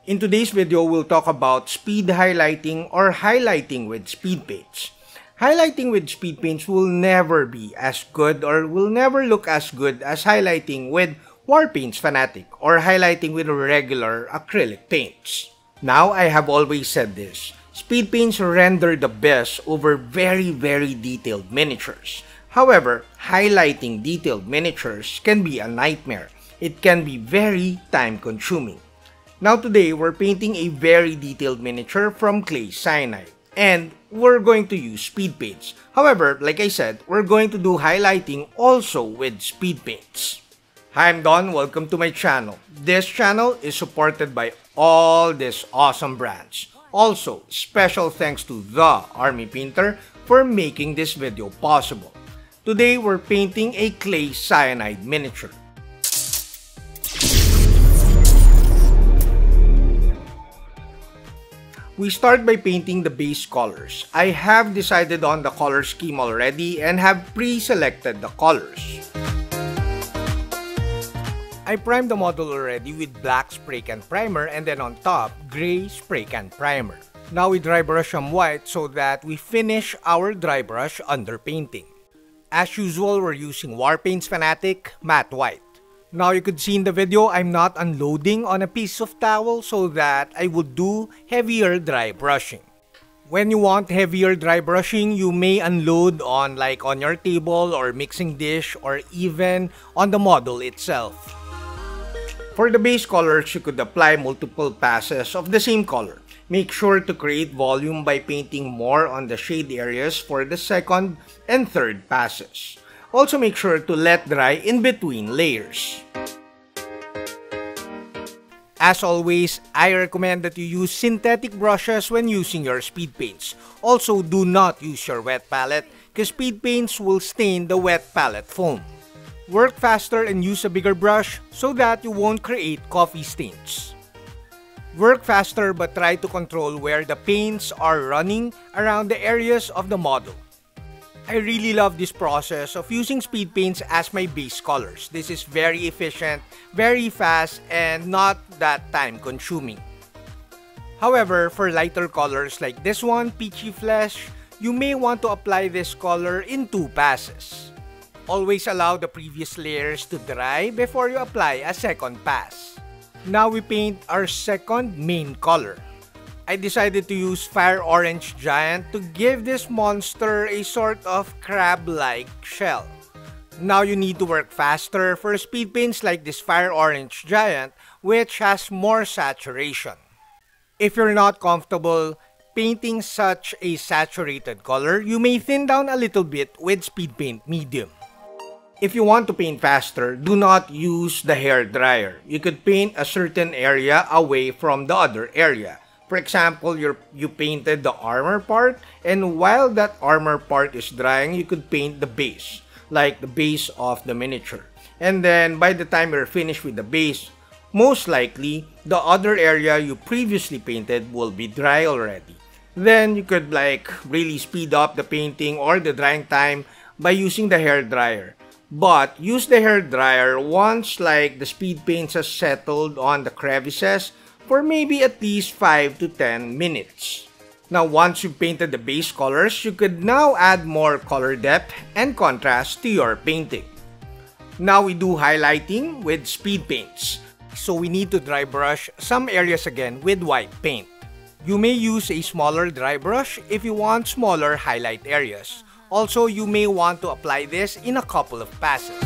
In today's video, we'll talk about speed highlighting or highlighting with speed paints. Highlighting with speed paints will never be as good or will never look as good as highlighting with Warpaint's Fanatic or highlighting with regular acrylic paints. Now, I have always said this, speed paints render the best over very detailed miniatures. However, highlighting detailed miniatures can be a nightmare. It can be very time-consuming. Now today, we're painting a very detailed miniature from Clay Cyanide, and we're going to use speed paints. However, like I said, we're going to do highlighting also with speed paints. Hi, I'm Don. Welcome to my channel. This channel is supported by all these awesome brands. Also, special thanks to The Army Painter for making this video possible. Today, we're painting a Clay Cyanide miniature. We start by painting the base colors. I have decided on the color scheme already and have pre-selected the colors. I primed the model already with black spray can primer and then on top, gray spray can primer. Now we dry brush some white so that we finish our dry brush under painting. As usual, we're using Warpaint's Fanatic Matte White. Now you could see in the video, I'm not unloading on a piece of towel so that I would do heavier dry brushing. When you want heavier dry brushing, you may unload on your table or mixing dish or even on the model itself. For the base colors, you could apply multiple passes of the same color. Make sure to create volume by painting more on the shade areas for the second and third passes. Also make sure to let dry in between layers. As always, I recommend that you use synthetic brushes when using your speed paints. Also, do not use your wet palette because speed paints will stain the wet palette foam. Work faster and use a bigger brush so that you won't create coffee stains. Work faster but try to control where the paints are running around the areas of the model. I really love this process of using speed paints as my base colors. This is very efficient, very fast, and not that time consuming. However, for lighter colors like this one, Peachy Flesh, you may want to apply this color in 2 passes. Always allow the previous layers to dry before you apply a second pass. Now we paint our second main color. I decided to use Fire Orange Giant to give this monster a sort of crab-like shell. Now you need to work faster for speed paints like this Fire Orange Giant, which has more saturation. If you're not comfortable painting such a saturated color, you may thin down a little bit with Speed Paint Medium. If you want to paint faster, do not use the hair dryer. You could paint a certain area away from the other area. For example, you painted the armor part, and while that armor part is drying, you could paint the base, like the base of the miniature. And then by the time you're finished with the base, most likely, the other area you previously painted will be dry already. Then you could really speed up the painting or the drying time by using the hair dryer. But use the hair dryer once the speed paints has settled on the crevices for maybe at least 5 to 10 minutes. Now once you've painted the base colors, you could now add more color depth and contrast to your painting. Now we do highlighting with speed paints. So we need to dry brush some areas again with white paint. You may use a smaller dry brush if you want smaller highlight areas. Also, you may want to apply this in a couple of passes.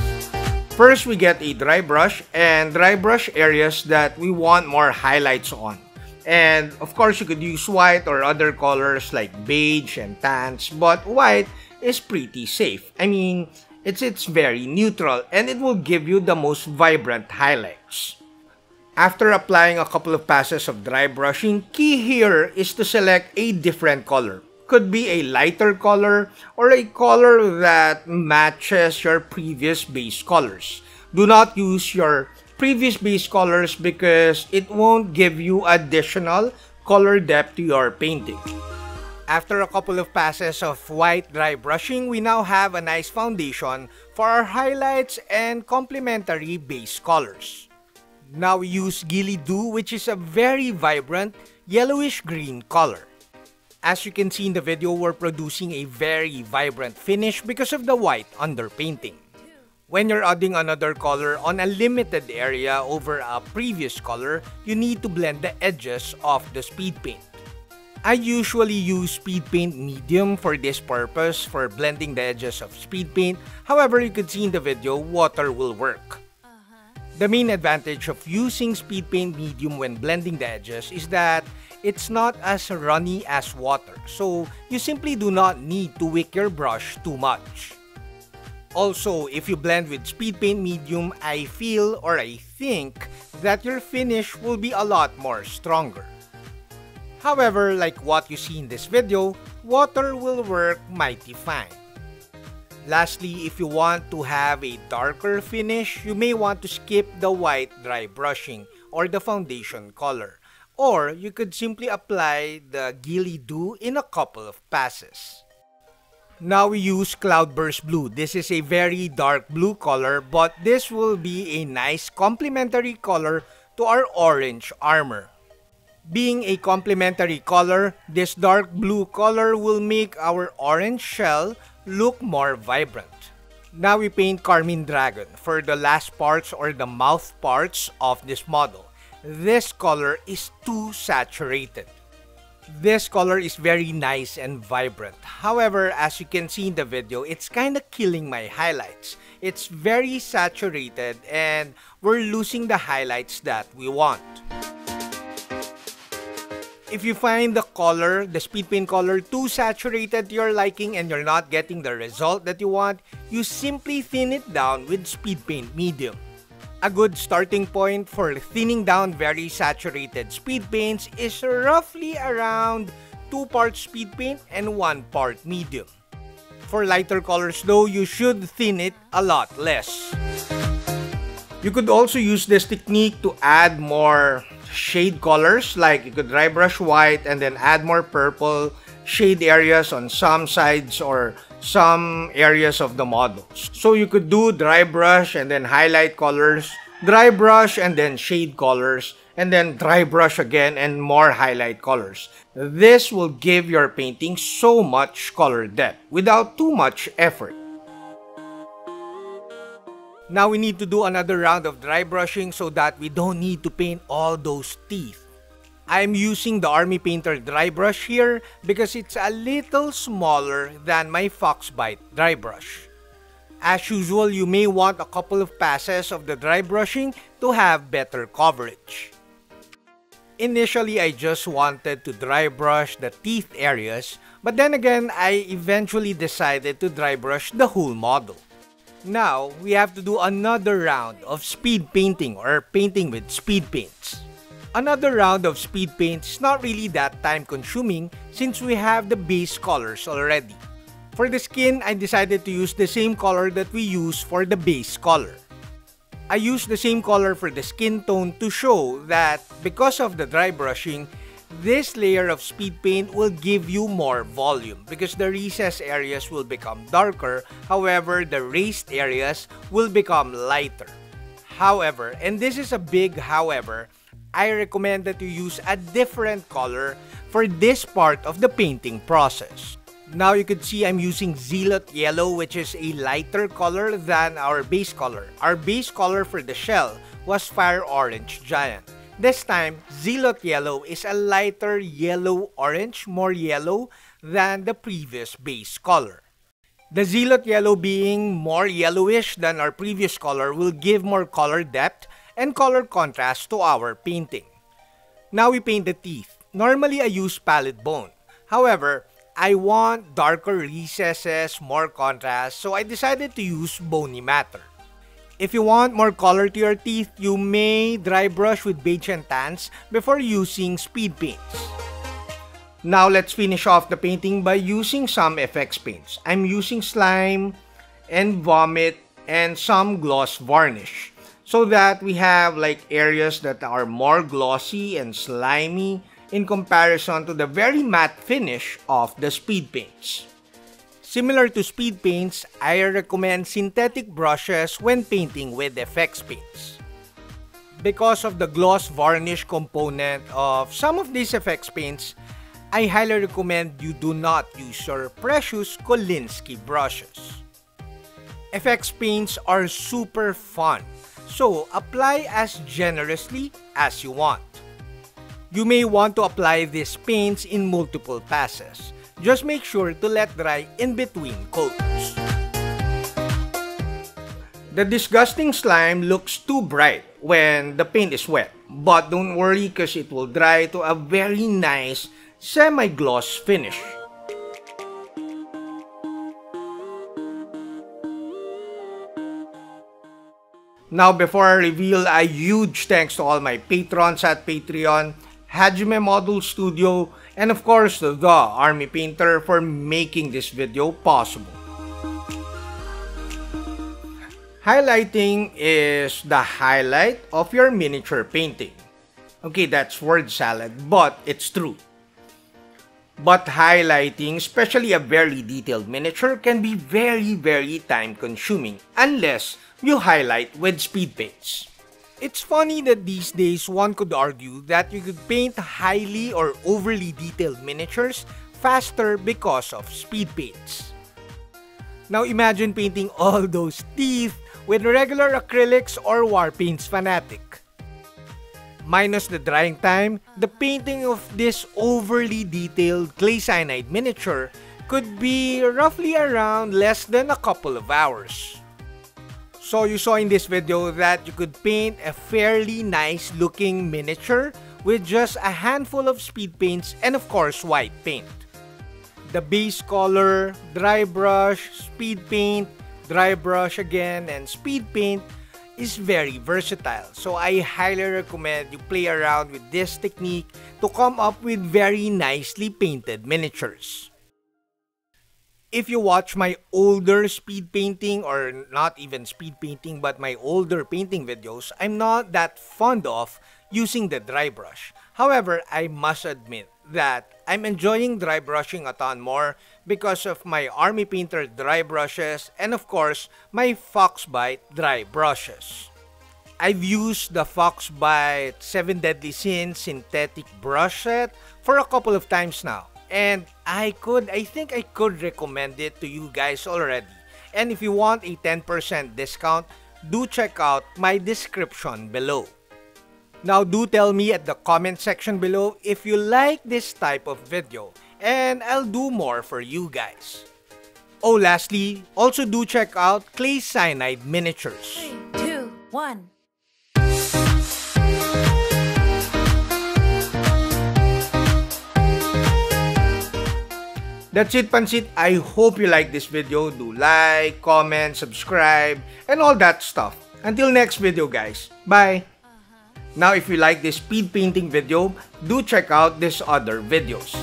First, we get a dry brush and dry brush areas that we want more highlights on. And of course, you could use white or other colors like beige and tans, but white is pretty safe. I mean, it's very neutral and it will give you the most vibrant highlights. After applying a couple of passes of dry brushing, key here is to select a different color. Could be a lighter color or a color that matches your previous base colors. Do not use your previous base colors because it won't give you additional color depth to your painting. After a couple of passes of white dry brushing, we now have a nice foundation for our highlights and complementary base colors. Now we use Ghillie Doo, which is a very vibrant yellowish green color. As you can see in the video, we're producing a very vibrant finish because of the white underpainting. When you're adding another color on a limited area over a previous color, you need to blend the edges of the speed paint. I usually use speed paint medium for this purpose for blending the edges of speed paint. However, you could see in the video, water will work. The main advantage of using speed paint medium when blending the edges is that it's not as runny as water, so you simply do not need to wick your brush too much. Also, if you blend with speed paint medium, I feel or I think that your finish will be a lot more stronger. However, like what you see in this video, water will work mighty fine. Lastly, if you want to have a darker finish, you may want to skip the white dry brushing or the foundation color. Or you could simply apply the Ghillie Doo in a couple of passes. Now we use Cloudburst Blue. This is a very dark blue color, but this will be a nice complementary color to our orange armor. Being a complementary color, this dark blue color will make our orange shell look more vibrant. Now we paint Carmine Dragon for the last parts or the mouth parts of this model. This color is too saturated. This color is very nice and vibrant. However, as you can see in the video, it's kinda killing my highlights. It's very saturated and we're losing the highlights that we want. If you find the color, the speed paint color, too saturated to your liking and you're not getting the result that you want, you simply thin it down with speed paint medium. A good starting point for thinning down very saturated speed paints is roughly around 2 parts speed paint and 1 part medium. For lighter colors though, you should thin it a lot less. You could also use this technique to add more shade colors, like you could dry brush white and then add more purple shade areas on some sides or some areas of the models. So you could do dry brush and then highlight colors, dry brush and then shade colors, and then dry brush again and more highlight colors. This will give your painting so much color depth without too much effort. Now we need to do another round of dry brushing so that we don't need to paint all those teeth. I'm using the Army Painter dry brush here because it's a little smaller than my Foxbite dry brush. As usual, you may want a couple of passes of the dry brushing to have better coverage. Initially, I just wanted to dry brush the teeth areas, but then again, I eventually decided to dry brush the whole model. Now, we have to do another round of speed painting or painting with speed paints. Another round of speed paints is not really that time consuming since we have the base colors already. For the skin, I decided to use the same color that we use for the base color. I used the same color for the skin tone to show that because of the dry brushing, this layer of speed paint will give you more volume because the recessed areas will become darker, however, the raised areas will become lighter. However, and this is a big however, I recommend that you use a different color for this part of the painting process. Now you can see I'm using Zealot Yellow, which is a lighter color than our base color. Our base color for the shell was Fire Orange Giant. This time, Zealot Yellow is a lighter yellow-orange, more yellow than the previous base color. The Zealot Yellow being more yellowish than our previous color will give more color depth and color contrast to our painting. Now we paint the teeth. Normally I use palette bone. However, I want darker recesses, more contrast, so I decided to use bony matter. If you want more color to your teeth, you may dry brush with beige and tans before using speed paints. Now let's finish off the painting by using some effects paints. I'm using slime and vomit and some gloss varnish so that we have like areas that are more glossy and slimy in comparison to the very matte finish of the speed paints. Similar to speed paints, I recommend synthetic brushes when painting with effects paints. Because of the gloss varnish component of some of these effects paints, I highly recommend you do not use your precious Kolinsky brushes. Effects paints are super fun, so apply as generously as you want. You may want to apply these paints in multiple passes. Just make sure to let dry in between coats. The disgusting slime looks too bright when the paint is wet, but don't worry because it will dry to a very nice semi-gloss finish. Now before I reveal, a huge thanks to all my patrons at Patreon, Hajime Model Studio, and of course the Army Painter for making this video possible. Highlighting is the highlight of your miniature painting. Okay, that's word salad, but it's true. But highlighting, especially a very detailed miniature, can be very time consuming unless you highlight with speed paints. It's funny that these days one could argue that you could paint highly or overly detailed miniatures faster because of speed paints. Now imagine painting all those teeth with regular acrylics or war paints fanatic. Minus the drying time, the painting of this overly detailed Clay Cyanide miniature could be roughly around less than a couple of hours. So you saw in this video that you could paint a fairly nice looking miniature with just a handful of speed paints and of course white paint. The base color, dry brush, speed paint, dry brush again, and speed paint is very versatile. So I highly recommend you play around with this technique to come up with very nicely painted miniatures. If you watch my older speed painting, or not even speed painting but my older painting videos, I'm not that fond of using the dry brush. However, I must admit that I'm enjoying dry brushing a ton more because of my Army Painter dry brushes and of course my Foxbite dry brushes. I've used the Foxbite 7 Deadly Sins synthetic brush set for a couple of times now, and I think I could recommend it to you guys already. And if you want a 10% discount, do check out my description below. Now do tell me at the comment section below if you like this type of video, and I'll do more for you guys. Oh, lastly, also do check out Clay Cyanide miniatures. 3, 2, 1. That's it, Pansit. I hope you like this video. Do like, comment, subscribe, and all that stuff. Until next video, guys. Bye! Now, if you like this speed painting video, do check out these other videos.